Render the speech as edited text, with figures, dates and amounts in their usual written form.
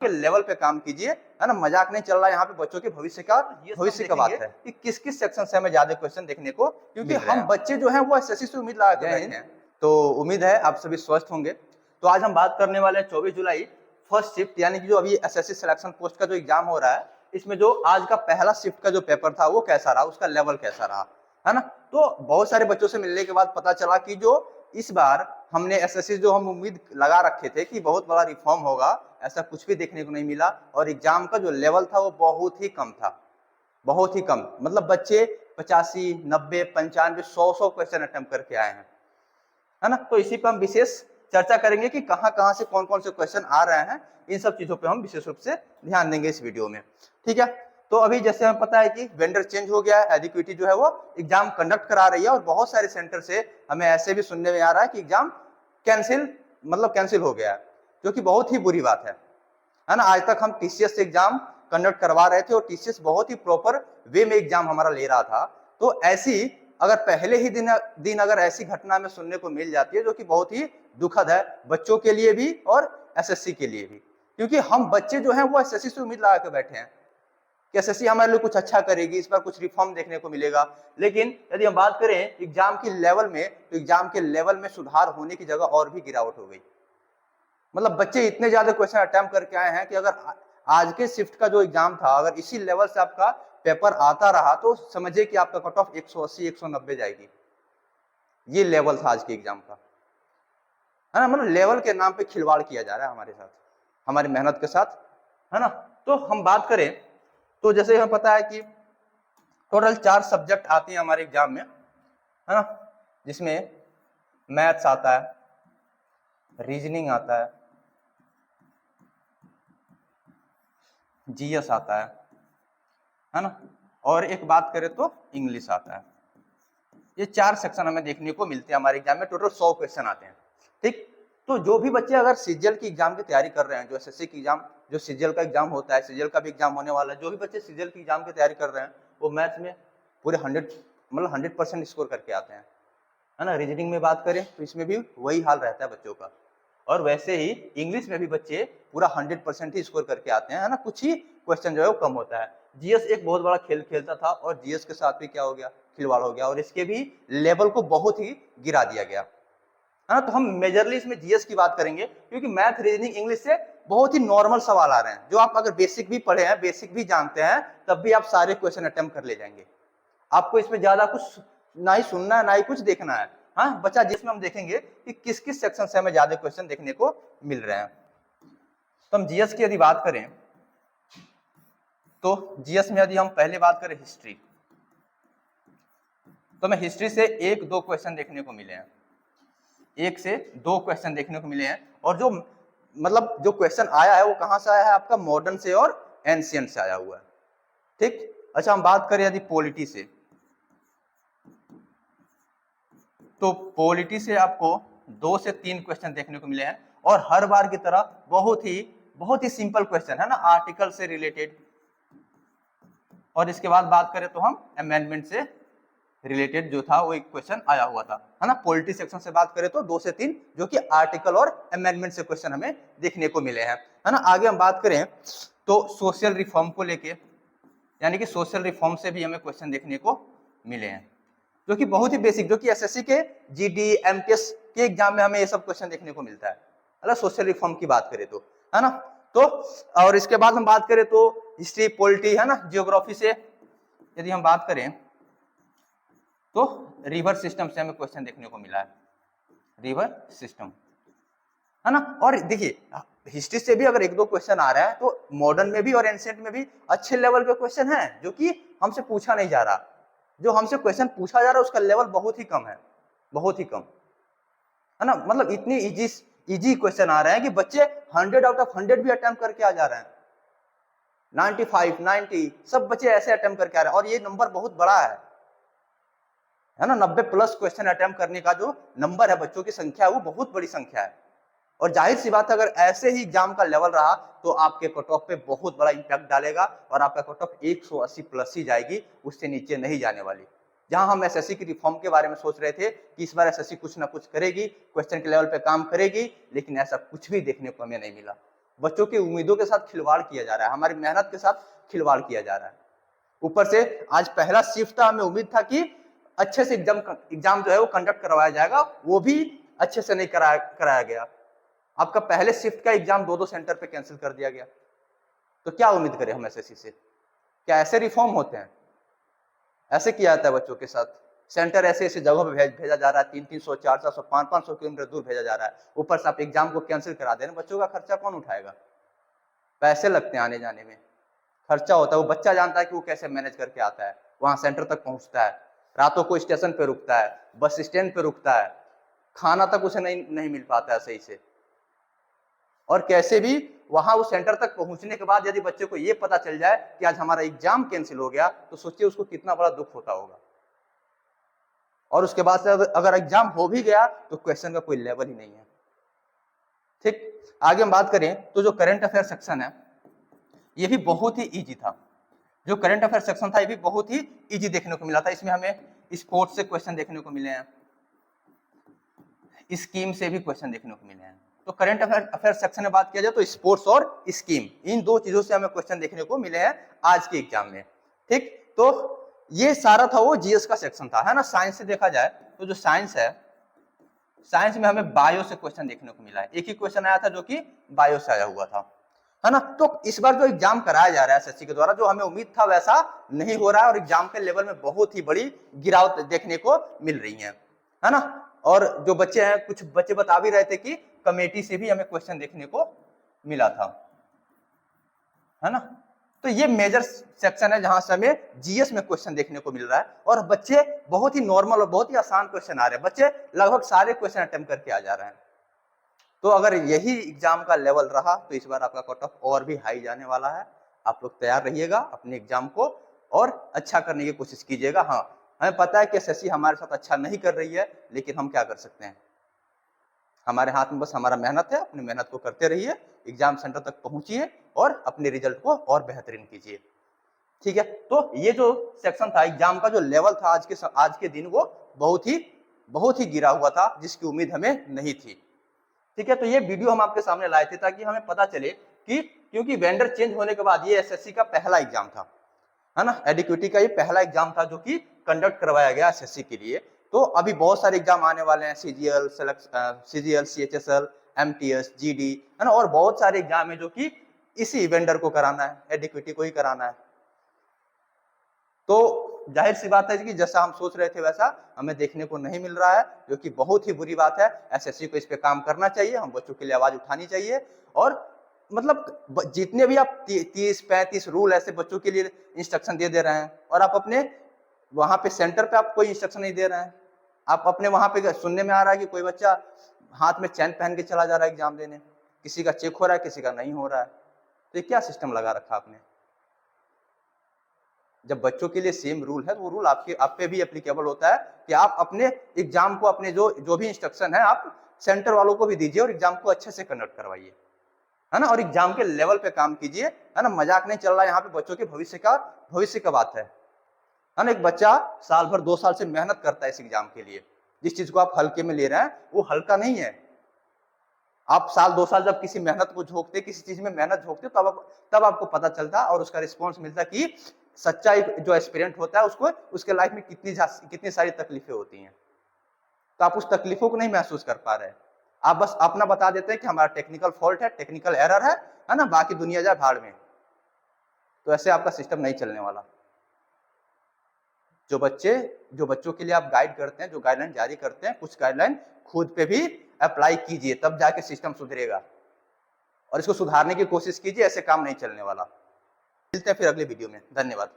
के लेवल पे काम कीजिए, है ना, मजाक नहीं चल रहा है यहाँ पे, बच्चों के भविष्य का बात है कि किस किस सेक्शन से हमें ज्यादा क्वेश्चन देखने को, क्योंकि हम बच्चे जो हैं वो एसएससी से उम्मीद लगा के बैठे हैं। तो उम्मीद है आप सभी स्वस्थ होंगे। तो आज हम बात करने वाले हैं 24 जुलाई फर्स्ट शिफ्ट, यानी कि जो अभी एसएससी सिलेक्शन पोस्ट का जो एग्जाम हो रहा है, इसमें जो आज का पहला शिफ्ट का जो पेपर था वो कैसा रहा, उसका लेवल कैसा रहा, है ना। तो बहुत सारे बच्चों से मिलने के बाद पता चला कि जो इस बार हमने एसएससी जो हम उम्मीद लगा रखे थे कि बहुत बड़ा रिफॉर्म होगा, ऐसा कुछ भी देखने को नहीं मिला। और एग्जाम का जो लेवल था वो बहुत ही कम था, बहुत ही कम। मतलब बच्चे 85, 90, 95, 100 क्वेश्चन अटेम्प्ट करके आए हैं, है ना। तो इसी पर हम विशेष चर्चा करेंगे कि कहां से कौन कौन से क्वेश्चन आ रहे हैं, इन सब चीजों पे हम विशेष रूप से ध्यान देंगे इस वीडियो में, ठीक है। तो अभी जैसे हमें पता है कि वेंडर चेंज हो गया है, एडिक्विटी जो है वो एग्जाम कंडक्ट करा रही है, और बहुत सारे सेंटर से हमें ऐसे भी सुनने में आ रहा है कि एग्जाम कैंसिल हो गया है, जो कि बहुत ही बुरी बात है ना। आज तक हम टीसीएस से एग्जाम कंडक्ट करवा रहे थे और टीसीएस बहुत ही प्रॉपर वे में एग्जाम हमारा ले रहा था। तो ऐसी अगर पहले ही दिन अगर ऐसी घटना में सुनने को मिल जाती है, जो कि बहुत ही दुखद है बच्चों के लिए भी और एसएससी के लिए भी, क्योंकि हम बच्चे जो हैं वो एसएससी से उम्मीद लगा के बैठे हैं कि एसएससी हमारे लिए कुछ अच्छा करेगी, इस बार कुछ रिफॉर्म देखने को मिलेगा। लेकिन यदि हम बात करें एग्जाम के लेवल में, तो एग्जाम के लेवल में सुधार होने की जगह और भी गिरावट हो गई। मतलब बच्चे इतने ज्यादा क्वेश्चन अटेम्प्ट करके आए हैं कि अगर आज के शिफ्ट का जो एग्जाम था, अगर इसी लेवल से आपका पेपर आता रहा तो समझिए कि आपका कट ऑफ 180, 190 जाएगी। ये लेवल था आज के एग्जाम का, है ना। मतलब लेवल के नाम पे खिलवाड़ किया जा रहा है हमारे साथ, हमारी मेहनत के साथ, है ना। तो हम बात करें तो जैसे हमें पता है कि टोटल 4 सब्जेक्ट आते हैं हमारे एग्जाम में, है ना, जिसमें मैथ्स आता है, रीजनिंग आता है, जीएस आता है ना, और एक बात करें तो इंग्लिश आता है। ये 4 सेक्शन हमें देखने को मिलते हैं हमारे एग्जाम में, टोटल 100 क्वेश्चन आते हैं, ठीक। तो जो भी बच्चे अगर सीजीएल की एग्जाम की तैयारी कर रहे हैं, जो एसएससी की एग्जाम, जो सीजीएल का एग्जाम होता है, सीजीएल का भी एग्जाम होने वाला है, जो भी बच्चे सीजीएल की एग्जाम की तैयारी कर रहे हैं वो मैथ्स में पूरे 100% स्कोर करके आते हैं, है ना। रीजनिंग में बात करें तो इसमें भी वही हाल रहता है बच्चों का, और वैसे ही इंग्लिश में भी बच्चे पूरा 100% ही स्कोर करके आते हैं, है ना। कुछ ही क्वेश्चन जो है वो कम होता है। जीएस एक बहुत बड़ा खेल खेलता था और जीएस के साथ भी क्या हो गया, खिलवाड़ हो गया, और इसके भी लेवल को बहुत ही गिरा दिया गया, है ना। तो हम मेजरली इसमें जीएस की बात करेंगे, क्योंकि मैथ, रीजनिंग, इंग्लिश से बहुत ही नॉर्मल सवाल आ रहे हैं, जो आप अगर बेसिक भी पढ़े हैं, बेसिक भी जानते हैं, तब भी आप सारे क्वेश्चन अटेम्प्ट कर ले जाएंगे। आपको इसमें ज्यादा कुछ ना ही सुनना है ना ही कुछ देखना है। हाँ बच्चा, जिसमें हम देखेंगे कि किस किस सेक्शन से हमें ज्यादा क्वेश्चन देखने को मिल रहे हैं। तो हम जीएस की यदि बात करें तो जीएस में यदि हम पहले बात करें हिस्ट्री, तो हमें हिस्ट्री से 1-2 क्वेश्चन देखने को मिले हैं, 1 से 2 क्वेश्चन देखने को मिले हैं। और जो मतलब जो क्वेश्चन आया है वो कहां से आया है, आपका मॉडर्न से और एंशिएंट से आया हुआ है, ठीक। अच्छा, हम बात करें यदि पॉलिटी से, तो पॉलिटी से आपको 2 से 3 क्वेश्चन देखने को मिले हैं, और हर बार की तरह बहुत ही सिंपल क्वेश्चन, है ना, आर्टिकल से रिलेटेड। और इसके बाद बात करें तो हम अमेंडमेंट से रिलेटेड जो था वो एक क्वेश्चन आया हुआ था, है ना। पॉलिटी सेक्शन से बात करें तो 2 से 3 जो कि आर्टिकल और अमेंडमेंट से क्वेश्चन हमें देखने को मिले हैं, है ना। आगे हम बात करें तो सोशल रिफॉर्म को लेके, यानी कि सोशल रिफॉर्म से भी हमें क्वेश्चन देखने को मिले हैं, जो कि बहुत ही बेसिक, जो कि एसएससी के जीडी, एमटीएस के एग्जाम में हमें ये सब क्वेश्चन देखने को मिलता है, मतलब सोशल रिफॉर्म की बात करें तो, है ना। तो और इसके बाद हम बात करें तो हिस्ट्री, पॉलिटी, है ना, जियोग्राफी से यदि हम बात करें तो रिवर सिस्टम से हमें क्वेश्चन देखने को मिला है, रिवर सिस्टम, है ना। और देखिए हिस्ट्री से भी अगर 1-2 क्वेश्चन आ रहा है तो मॉडर्न में भी और एंशिएंट में भी अच्छे लेवल के क्वेश्चन हैं, जो कि हमसे पूछा नहीं जा रहा। जो हमसे क्वेश्चन पूछा जा रहा है उसका लेवल बहुत ही कम है, बहुत ही कम, है ना। मतलब इतनी इजी क्वेश्चन आ रहे हैं कि बच्चे 100 आउट ऑफ 100 भी अटेम्प्ट करके आ जा रहे हैं, 95, 90 सब बच्चे ऐसे अटेम्प्ट करके आ रहे हैं, और ये नंबर बहुत बड़ा है ना। 90+ क्वेश्चन अटेम्प्ट करने का जो नंबर है, बच्चों की संख्या है, वो बहुत बड़ी संख्या है। और जाहिर सी बात है, अगर ऐसे ही एग्जाम का लेवल रहा तो आपके कट ऑफ पे बहुत बड़ा इंपैक्ट डालेगा, और आपका कट ऑफ 180+ ही जाएगी, उससे नीचे नहीं जाने वाली। जहां हम एसएससी की रिफॉर्म के बारे में सोच रहे थे कि इस बार एसएससी कुछ ना कुछ करेगी, क्वेश्चन के लेवल पे काम करेगी, लेकिन ऐसा कुछ भी देखने को हमें नहीं मिला। बच्चों की उम्मीदों के साथ खिलवाड़ किया जा रहा है, हमारी मेहनत के साथ खिलवाड़ किया जा रहा है। ऊपर से आज पहला शिफ्ट था, हमें उम्मीद था कि अच्छे से एग्जाम जो है वो कंडक्ट करवाया जाएगा, वो भी अच्छे से नहीं कराया गया। आपका पहले शिफ्ट का एग्जाम 2-2 सेंटर पे कैंसिल कर दिया गया। तो क्या उम्मीद करें हम एसएससी से? क्या ऐसे रिफॉर्म होते हैं? ऐसे किया जाता है बच्चों के साथ? सेंटर ऐसे ऐसे जगहों पे भेजा जा रहा है, 300-300, 400, 500 किलोमीटर दूर भेजा जा रहा है। ऊपर से आप एग्जाम को कैंसिल करा दे रहे हैं, बच्चों का खर्चा कौन उठाएगा? पैसे लगते हैं आने जाने में, खर्चा होता है। वो बच्चा जानता है कि वो कैसे मैनेज करके आता है, वहां सेंटर तक पहुंचता है, रातों को स्टेशन पे रुकता है, बस स्टैंड पे रुकता है, खाना तक उसे नहीं मिल पाता है सही से। और कैसे भी वहां उस सेंटर तक पहुंचने के बाद यदि बच्चे को ये पता चल जाए कि आज हमारा एग्जाम कैंसिल हो गया, तो सोचिए उसको कितना बड़ा दुख होता होगा। और उसके बाद से अगर एग्जाम हो भी गया तो क्वेश्चन का कोई लेवल ही नहीं है। ठीक, आगे हम बात करें तो जो करंट अफेयर सेक्शन है ये भी बहुत ही इजी था। जो करंट अफेयर सेक्शन था ये भी बहुत ही इजी देखने को मिला था। इसमें हमें स्पोर्ट्स से क्वेश्चन देखने को मिले हैं, स्कीम से भी क्वेश्चन देखने को मिले हैं। तो करंट अफेयर सेक्शन में बात किया जाए तो स्पोर्ट्स और स्कीम, इन दो चीजों से हमें क्वेश्चन देखने को मिले हैं आज के एग्जाम में। ठीक, तो ये सारा था वो जीएस का सेक्शन था, है ना। साइंस से देखा जाए तो जो साइंस है, साइंस में हमें बायो से क्वेश्चन देखने को मिला है। एक ही क्वेश्चन आया था जो कि बायो से आया हुआ था, है ना। तो इस बार जो एग्जाम कराया जा रहा है एसएससी के द्वारा, जो हमें उम्मीद था वैसा नहीं हो रहा है और एग्जाम के लेवल में बहुत ही बड़ी गिरावट देखने को मिल रही है ना। और जो बच्चे हैं, कुछ बच्चे बता भी रहे थे कि कमेटी से भी हमें क्वेश्चन देखने को मिला था, है ना। तो ये मेजर सेक्शन है जहां से हमें जीएस में क्वेश्चन देखने को मिल रहा है और बच्चे बहुत ही नॉर्मल और बहुत ही आसान क्वेश्चन आ रहे हैं। बच्चे लगभग सारे क्वेश्चन अटेम्प्ट करके आ जा रहे हैं। तो अगर यही एग्जाम का लेवल रहा तो इस बार आपका कट ऑफ और भी हाई जाने वाला है। आप लोग तैयार रहिएगा अपने एग्जाम को और अच्छा करने की कोशिश कीजिएगा। हाँ, हमें पता है कि एसएससी हमारे साथ अच्छा नहीं कर रही है, लेकिन हम क्या कर सकते हैं? हमारे हाथ में बस हमारा मेहनत है, अपनी मेहनत को करते रहिए, एग्जाम सेंटर तक पहुंचिए और अपने रिजल्ट को और बेहतरीन कीजिए। ठीक है, तो ये जो सेक्शन था, एग्जाम का जो लेवल था आज के दिन, वो बहुत ही गिरा हुआ था, जिसकी उम्मीद हमें नहीं थी। ठीक है, तो ये वीडियो हम आपके सामने लाए थे ताकि हमें पता चले कि क्योंकि वेंडर चेंज होने के बाद ये एसएससी का पहला एग्जाम था, है ना। एडिक्विटी का ये पहला एग्जाम था जो कि कंडक्ट करवाया गया एसएससी के लिए। तो अभी बहुत सारे एग्जाम आने वाले हैं, सीजीएल, सीएचएसएल, एमटीएस, जीडी, है ना, और बहुत सारे एग्जाम है जो कि इसी वेंडर को कराना है, एडिक्विटी को ही कराना है। तो जाहिर सी बात है कि जैसा हम सोच रहे थे वैसा हमें देखने को नहीं मिल रहा है, जो कि बहुत ही बुरी बात है। एसएससी को इस पे काम करना चाहिए, हम बच्चों के लिए आवाज उठानी चाहिए। और मतलब जितने भी आप 30-35 रूल ऐसे बच्चों के लिए इंस्ट्रक्शन दे रहे हैं और आप अपने वहां पे सेंटर पे आप कोई इंस्ट्रक्शन नहीं दे रहे हैं। आप अपने वहां पे सुनने में आ रहा है कि कोई बच्चा हाथ में चैन पहन के चला जा रहा है एग्जाम देने, किसी का चेक हो रहा है, किसी का नहीं हो रहा है। तो ये क्या सिस्टम लगा रखा आपने? जब बच्चों के लिए सेम रूल है तो वो रूल आप पे भी एप्लीकेबल होता है कि आप अपने एग्जाम को, अपने जो भी इंस्ट्रक्शन है, आप सेंटर वालों को भी दीजिए और एग्जाम को अच्छे से कंडक्ट करवाइए, है ना। और एग्जाम के लेवल पे काम कीजिए, है ना। मजाक नहीं चल रहा है यहाँ पे, बच्चों के भविष्य का बात है ना। एक बच्चा साल भर 2 साल से मेहनत करता है इस एग्जाम के लिए। जिस चीज को आप हल्के में ले रहे हैं वो हल्का नहीं है। आप साल 2 साल जब किसी मेहनत को झोंकते, किसी चीज में मेहनत झोंकते, तब आपको पता चलता और उसका रिस्पॉन्स मिलता कि सच्चा जो एस्पिरेंट होता है उसको, उसके लाइफ में कितनी सारी तकलीफें होती हैं। तो आप उस तकलीफों को नहीं महसूस कर पा रहे। आप बस अपना बता देते हैं कि हमारा टेक्निकल फॉल्ट है, टेक्निकल एरर है ना, बाकी दुनिया जाए भाड़ में। तो ऐसे आपका सिस्टम नहीं चलने वाला। जो बच्चों के लिए आप गाइड करते हैं, जो गाइडलाइन जारी करते हैं, कुछ गाइडलाइन खुद पे भी अप्लाई कीजिए, तब जाके सिस्टम सुधरेगा। और इसको सुधारने की कोशिश कीजिए, ऐसे काम नहीं चलने वाला। मिलते हैं फिर अगले वीडियो में। धन्यवाद।